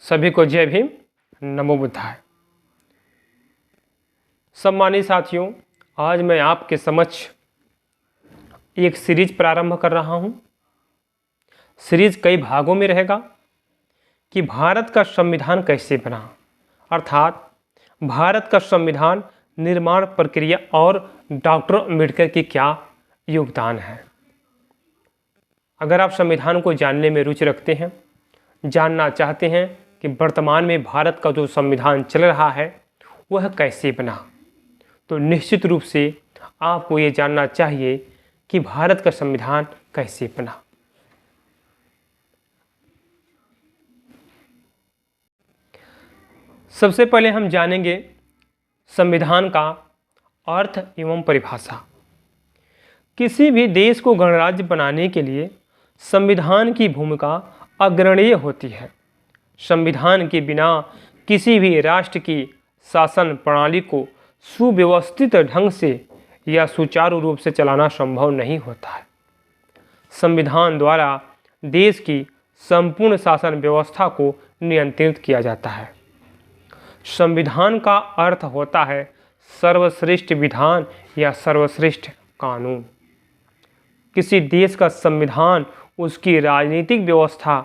सभी को जय भीम, नमो बुद्धाय। सम्मानित साथियों, आज मैं आपके समक्ष एक सीरीज प्रारंभ कर रहा हूं। सीरीज कई भागों में रहेगा कि भारत का संविधान कैसे बना, अर्थात भारत का संविधान निर्माण प्रक्रिया और डॉक्टर अम्बेडकर की क्या योगदान है। अगर आप संविधान को जानने में रुचि रखते हैं, जानना चाहते हैं कि वर्तमान में भारत का जो संविधान चल रहा है वह कैसे बना, तो निश्चित रूप से आपको ये जानना चाहिए कि भारत का संविधान कैसे बना। सबसे पहले हम जानेंगे संविधान का अर्थ एवं परिभाषा। किसी भी देश को गणराज्य बनाने के लिए संविधान की भूमिका अग्रणीय होती है। संविधान के बिना किसी भी राष्ट्र की शासन प्रणाली को सुव्यवस्थित ढंग से या सुचारू रूप से चलाना संभव नहीं होता है। संविधान द्वारा देश की संपूर्ण शासन व्यवस्था को नियंत्रित किया जाता है। संविधान का अर्थ होता है सर्वश्रेष्ठ विधान या सर्वश्रेष्ठ कानून। किसी देश का संविधान उसकी राजनीतिक व्यवस्था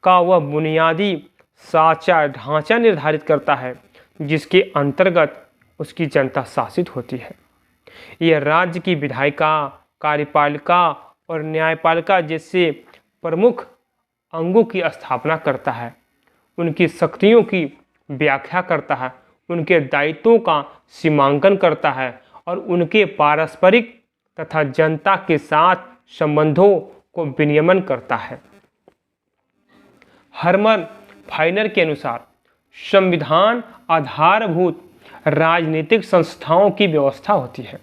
का वह बुनियादी साचा ढांचा निर्धारित करता है जिसके अंतर्गत उसकी जनता शासित होती है। यह राज्य की विधायिका, कार्यपालिका और न्यायपालिका जैसे प्रमुख अंगों की स्थापना करता है, उनकी शक्तियों की व्याख्या करता है, उनके दायित्वों का सीमांकन करता है और उनके पारस्परिक तथा जनता के साथ संबंधों को विनियमन करता है। हर्मन फाइनर के अनुसार संविधान आधारभूत राजनीतिक संस्थाओं की व्यवस्था होती है।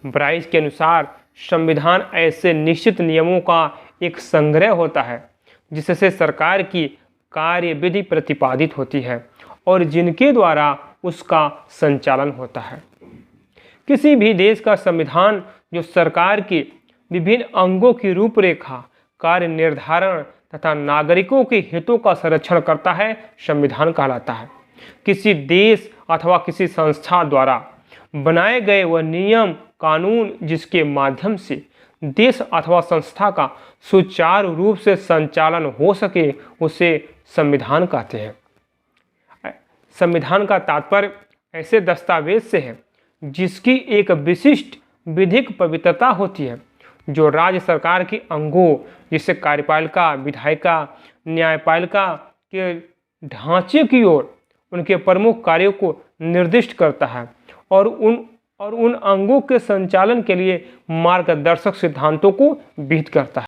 ब्राइस के अनुसार संविधान ऐसे निश्चित नियमों का एक संग्रह होता है जिससे सरकार की कार्यविधि प्रतिपादित होती है और जिनके द्वारा उसका संचालन होता है। किसी भी देश का संविधान जो सरकार के विभिन्न अंगों की रूपरेखा, कार्य निर्धारण तथा नागरिकों के हितों का संरक्षण करता है, संविधान कहलाता है। किसी देश अथवा किसी संस्था द्वारा बनाए गए वह नियम कानून जिसके माध्यम से देश अथवा संस्था का सुचारू रूप से संचालन हो सके उसे संविधान कहते हैं। संविधान का तात्पर्य ऐसे दस्तावेज से है जिसकी एक विशिष्ट विधिक पवित्रता होती है, जो राज्य सरकार के अंगों जैसे कार्यपालिका, विधायिका, न्यायपालिका के ढांचे की ओर उनके प्रमुख कार्यों को निर्दिष्ट करता है और उन अंगों के संचालन के लिए मार्गदर्शक सिद्धांतों को विहित करता है।